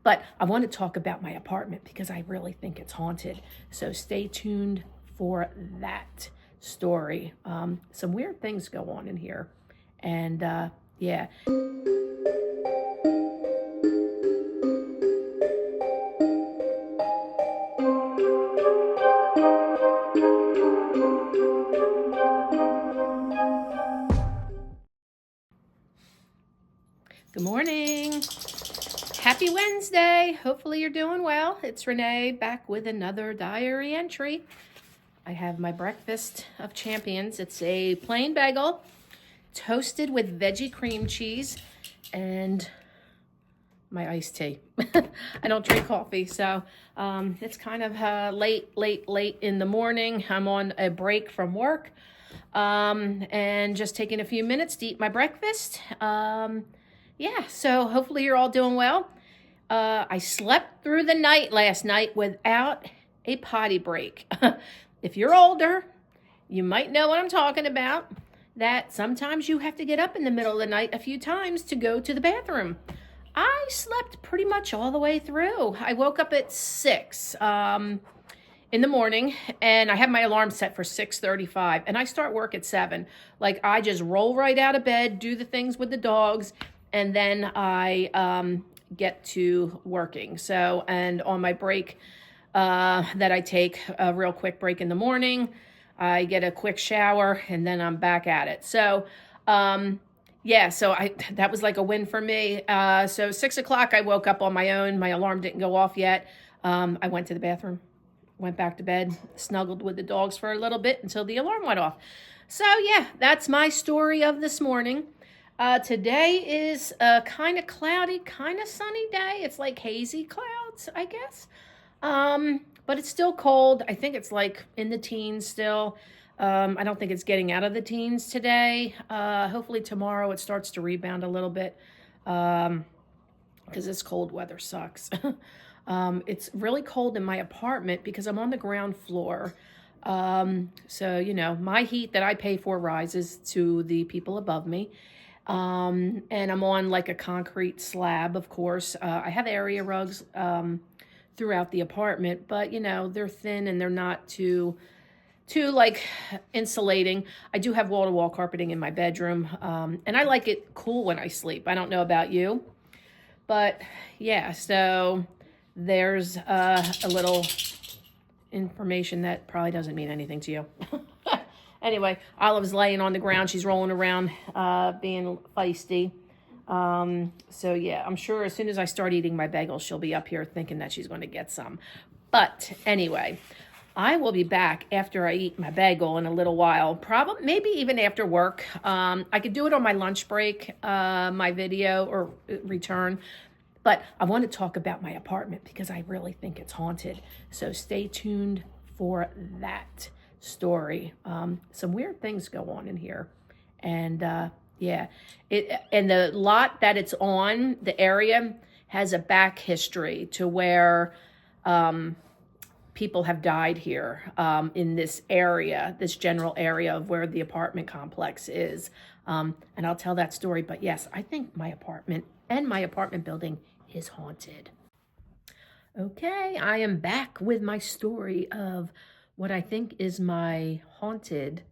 But I want to talk about my apartment because I really think it's haunted. So stay tuned for that story. Some weird things go on in here. And yeah. Good morning. Happy Wednesday. Hopefully you're doing well. It's Renee back with another diary entry. I have my breakfast of champions. It's a plain bagel toasted with veggie cream cheese and my iced tea. I don't drink coffee, so it's kind of late in the morning. I'm on a break from work and just taking a few minutes to eat my breakfast. Yeah, so hopefully you're all doing well. I slept through the night last night without a potty break. If you're older, you might know what I'm talking about, that sometimes you have to get up in the middle of the night a few times to go to the bathroom. I slept pretty much all the way through. I woke up at 6 in the morning, and I have my alarm set for 6:35, and I start work at 7. Like, I just roll right out of bed, do the things with the dogs, and then I get to working. So, and on my break that I take, a real quick break in the morning, I get a quick shower, and then I'm back at it. So, yeah, so that was like a win for me. So 6 o'clock, I woke up on my own. My alarm didn't go off yet. I went to the bathroom, went back to bed, snuggled with the dogs for a little bit until the alarm went off. So, yeah, that's my story of this morning. Today is a kind of cloudy, kind of sunny day. It's like hazy clouds, I guess. But it's still cold. I think it's like in the teens still. I don't think it's getting out of the teens today. Hopefully tomorrow it starts to rebound a little bit, because this cold weather sucks. It's really cold in my apartment because I'm on the ground floor. So, you know, my heat that I pay for rises to the people above me. And I'm on like a concrete slab, of course. I have area rugs throughout the apartment, but, you know, they're thin and they're not too like insulating. I do have wall-to-wall carpeting in my bedroom, and I like it cool when I sleep. I don't know about you, but yeah, so there's a little information that probably doesn't mean anything to you. Anyway, Olive's laying on the ground. She's rolling around, being feisty. So yeah, I'm sure as soon as I start eating my bagel, she'll be up here thinking that she's going to get some. But anyway, I will be back after I eat my bagel in a little while, probably maybe even after work. I could do it on my lunch break, my video or return. But I want to talk about my apartment because I really think it's haunted. So stay tuned for that story. Some weird things go on in here. And yeah, and the lot that it's on, the area, has a back history to where people have died here in this area, this general area of where the apartment complex is. And I'll tell that story. But yes, I think my apartment and my apartment building is haunted. Okay, I am back with my story of what I think is my haunted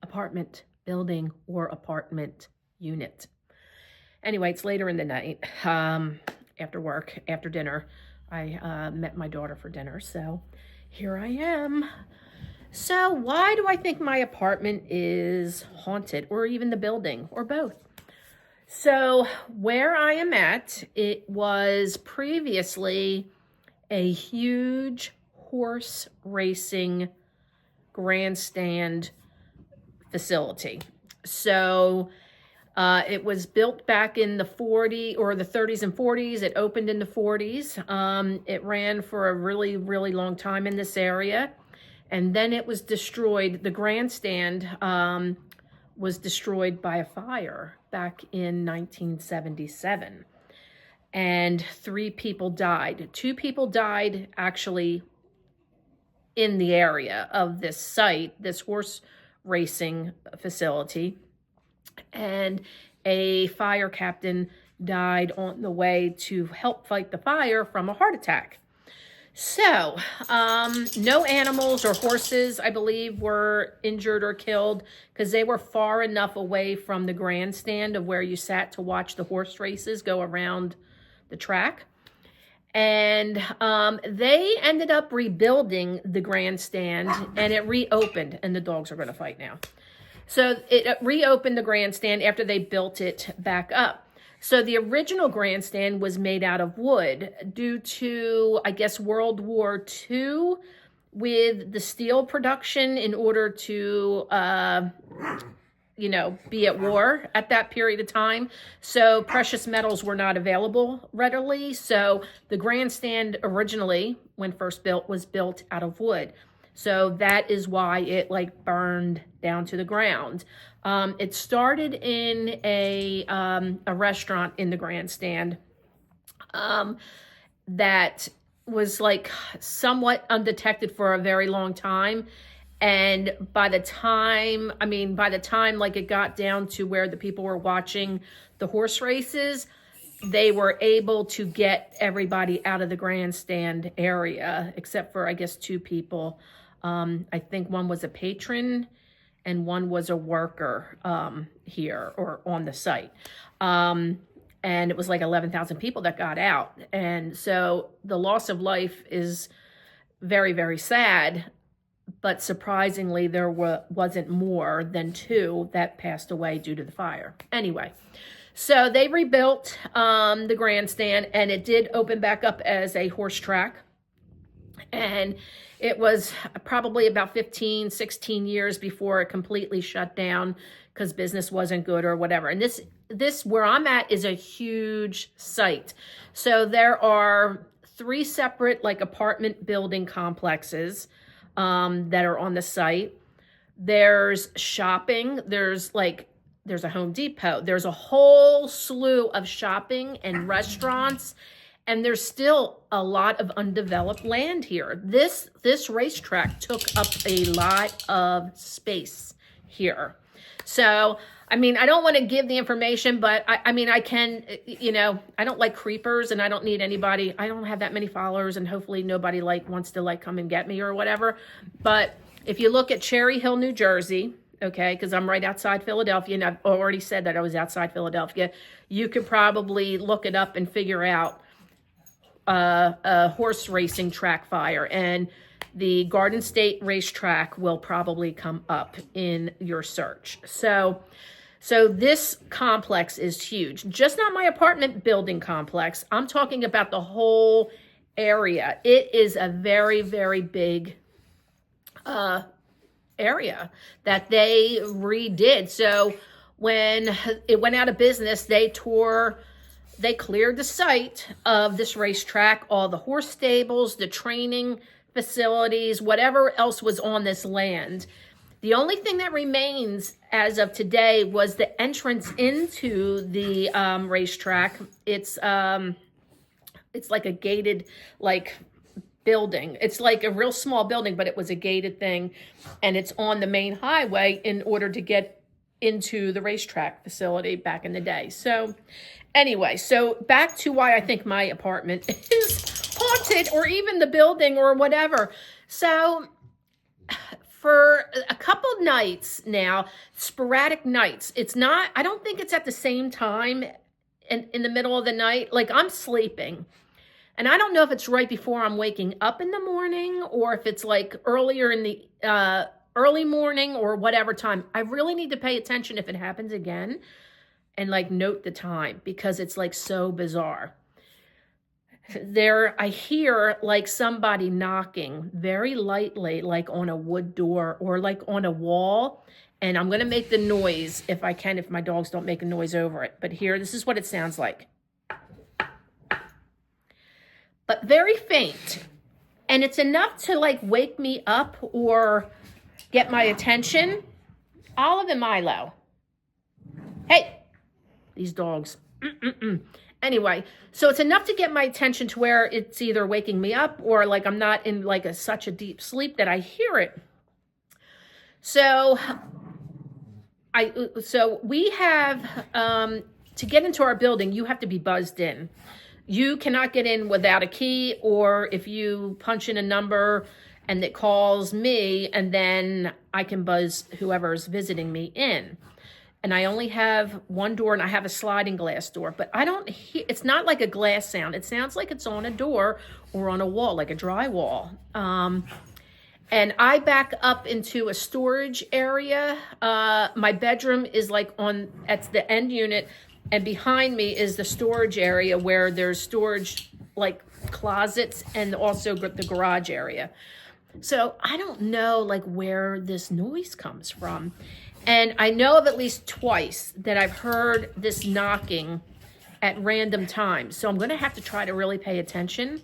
apartment building or apartment unit. Anyway, it's later in the night, after work, after dinner. I met my daughter for dinner, so here I am. So why do I think my apartment is haunted, or even the building, or both? So where I am at, it was previously a huge horse racing grandstand facility. So it was built back in the 40s or the 30s and 40s. It opened in the 40s. It ran for a really, really long time in this area. And then it was destroyed. The grandstand was destroyed by a fire back in 1977. And 3 people died. 2 people died actually in the area of this site, this horse racing facility. And a fire captain died on the way to help fight the fire from a heart attack. So, no animals or horses, I believe, were injured or killed because they were far enough away from the grandstand of where you sat to watch the horse races go around the track. And they ended up rebuilding the grandstand, and it reopened, and the dogs are going to fight now. So it reopened the grandstand after they built it back up. So the original grandstand was made out of wood due to, I guess, World War II with the steel production in order to, be at war at that period of time. So precious metals were not available readily. So the grandstand originally, when first built, was built out of wood. So that is why it burned down to the ground. It started in a restaurant in the grandstand that was somewhat undetected for a very long time. And by the time it got down to where the people were watching the horse races, they were able to get everybody out of the grandstand area, except for, I guess, 2 people. I think one was a patron and one was a worker here or on the site. And it was 11,000 people that got out. And so the loss of life is very, very sad. But surprisingly, there wasn't more than 2 that passed away due to the fire. Anyway, so they rebuilt the grandstand, and it did open back up as a horse track. And it was probably about 15, 16 years before it completely shut down because business wasn't good or whatever. And this where I'm at is a huge site. So there are 3 separate apartment building complexes that are on the site. There's shopping. There's a Home Depot. There's a whole slew of shopping and restaurants. And there's still a lot of undeveloped land here. This racetrack took up a lot of space here. So, I don't want to give the information, but I can, I don't like creepers and I don't need anybody. I don't have that many followers and hopefully nobody wants to come and get me or whatever. But if you look at Cherry Hill, New Jersey, okay, because I'm right outside Philadelphia and I've already said that I was outside Philadelphia, you could probably look it up and figure out a horse racing track fire, and the Garden State Racetrack will probably come up in your search. So this complex is huge. Just not my apartment building complex. I'm talking about the whole area. It is a very, very big area that they redid. So when it went out of business, they cleared the site of this racetrack, all the horse stables, the training facilities, whatever else was on this land. The only thing that remains as of today was the entrance into the racetrack. It's like a gated building. It's like a real small building, but it was a gated thing, and it's on the main highway in order to get into the racetrack facility back in the day. So anyway, so back to why I think my apartment is haunted, or even the building or whatever. So for a couple nights now, sporadic nights, I don't think it's at the same time in the middle of the night. I'm sleeping. And I don't know if it's right before I'm waking up in the morning or if it's earlier in the early morning or whatever time. I really need to pay attention if it happens again and note the time, because it's so bizarre. I hear somebody knocking very lightly, on a wood door or on a wall. And I'm going to make the noise if I can, if my dogs don't make a noise over it. But this is what it sounds like. But very faint. And it's enough to wake me up or get my attention. Olive and Milo. Hey, these dogs. Anyway, so it's enough to get my attention to where it's either waking me up or I'm not in such a deep sleep that I hear it. So we have to get into our building, you have to be buzzed in. You cannot get in without a key, or if you punch in a number and it calls me, and then I can buzz whoever's visiting me in. And I only have one door, and I have a sliding glass door, but I don't hear, it's not like a glass sound. It sounds like it's on a door or on a wall, like a drywall. And I back up into a storage area. My bedroom is like at the end unit, and behind me is the storage area where there's storage like closets and also the garage area. So I don't know like where this noise comes from. And I know of at least twice that I've heard this knocking at random times. So I'm going to have to try to really pay attention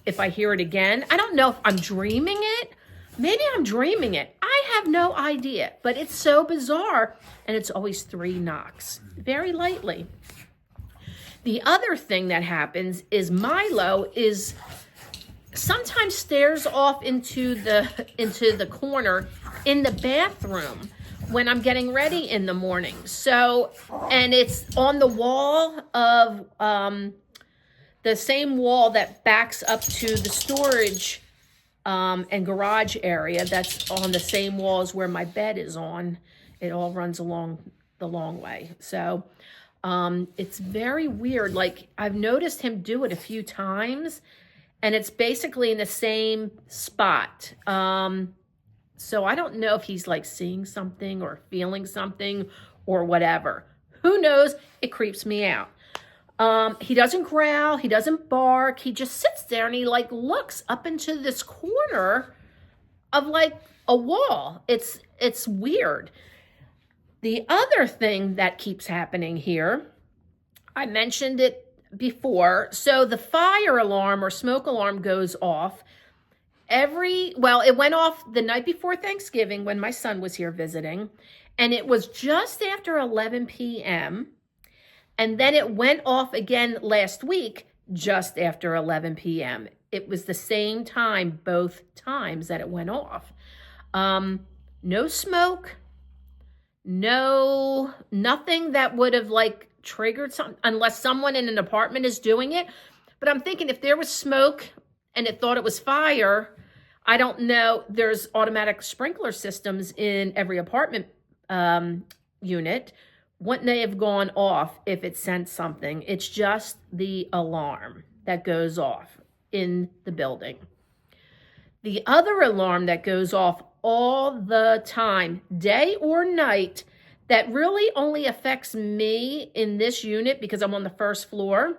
if I hear it again. I don't know if I'm dreaming it. Maybe I'm dreaming it. I have no idea, but it's so bizarre. And it's always 3 knocks, very lightly. The other thing that happens is Milo is sometimes stares off into the corner in the bathroom when I'm getting ready in the morning. So, and it's on the wall of the same wall that backs up to the storage and garage area. That's on the same walls where my bed is on. It all runs along the long way. So it's very weird. Like, I've noticed him do it a few times, and it's basically in the same spot. So I don't know if he's like seeing something or feeling something or whatever. Who knows? It creeps me out. He doesn't growl. He doesn't bark. He just sits there and he like looks up into this corner of like a wall. It's weird. The other thing that keeps happening here, I mentioned it before. So the fire alarm or smoke alarm goes off it went off the night before Thanksgiving when my son was here visiting, and it was just after 11 p.m. And then it went off again last week, just after 11 p.m. It was the same time, both times that it went off. No smoke, nothing that would have like triggered something, unless someone in an apartment is doing it. But I'm thinking if there was smoke and it thought it was fire, I don't know. There's automatic sprinkler systems in every apartment unit. Wouldn't they have gone off if it sensed something? It's just the alarm that goes off in the building. The other alarm that goes off all the time, day or night, that really only affects me in this unit because I'm on the first floor.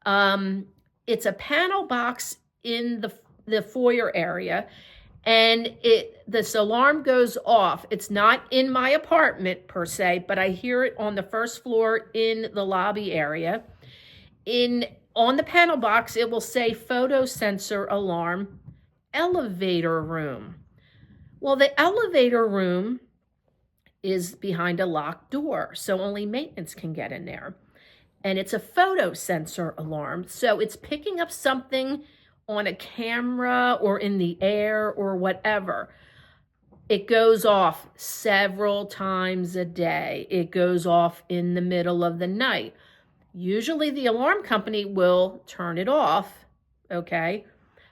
It's a panel box in the foyer area, and this alarm goes off. It's not in my apartment per se, but I hear it on the first floor in the lobby area. On the panel box, it will say photo sensor alarm, elevator room. Well, the elevator room is behind a locked door, so only maintenance can get in there. And it's a photo sensor alarm, so it's picking up something on a camera or in the air or whatever. It goes off several times a day. It goes off in the middle of the night. Usually the alarm company will turn it off, okay?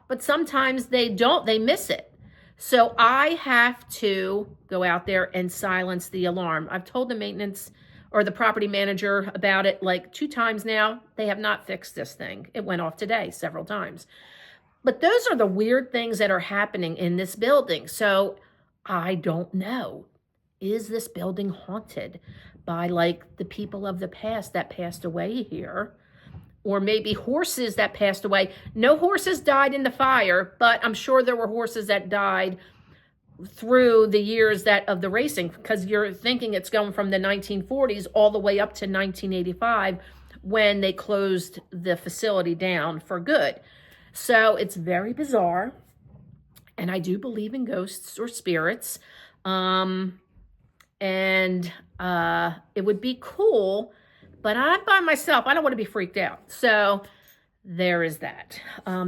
But sometimes they don't, they miss it. So I have to go out there and silence the alarm. I've told the maintenance or the property manager about it like 2 times now. They have not fixed this thing. It went off today several times. But those are the weird things that are happening in this building. So I don't know. Is this building haunted by like the people of the past that passed away here? Or maybe horses that passed away. No horses died in the fire, but I'm sure there were horses that died through the years of the racing, because you're thinking it's going from the 1940s all the way up to 1985 when they closed the facility down for good. So it's very bizarre, and I do believe in ghosts or spirits, and it would be cool, but I'm by myself. I don't want to be freaked out. So there is that.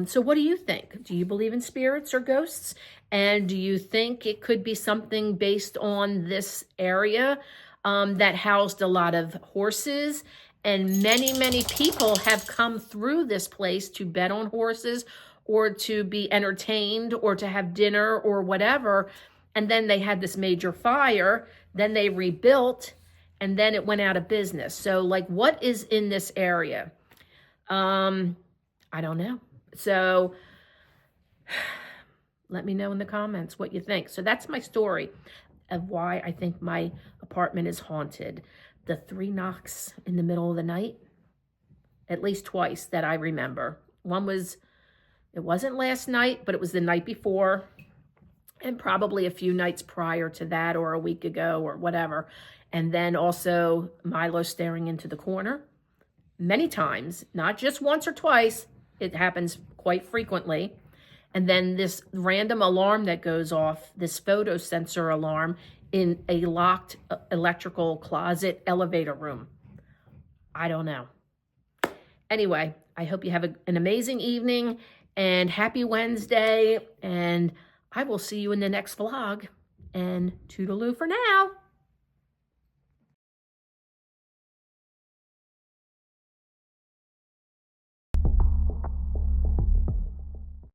So what do you think? Do you believe in spirits or ghosts? And do you think it could be something based on this area that housed a lot of horses And many, many people have come through this place to bet on horses or to be entertained or to have dinner or whatever. And then they had this major fire. Then they rebuilt and then it went out of business. So like, what is in this area? I don't know. So let me know in the comments what you think. So that's my story of why I think my apartment is haunted. The 3 knocks in the middle of the night, at least twice that I remember. One was, it wasn't last night, but it was the night before, and probably a few nights prior to that, or a week ago, or whatever. And then also Milo staring into the corner many times, not just once or twice. It happens quite frequently. And then this random alarm that goes off, this photo sensor alarm in a locked electrical closet elevator room. I don't know. Anyway, I hope you have an amazing evening and happy Wednesday. And I will see you in the next vlog. And toodaloo for now.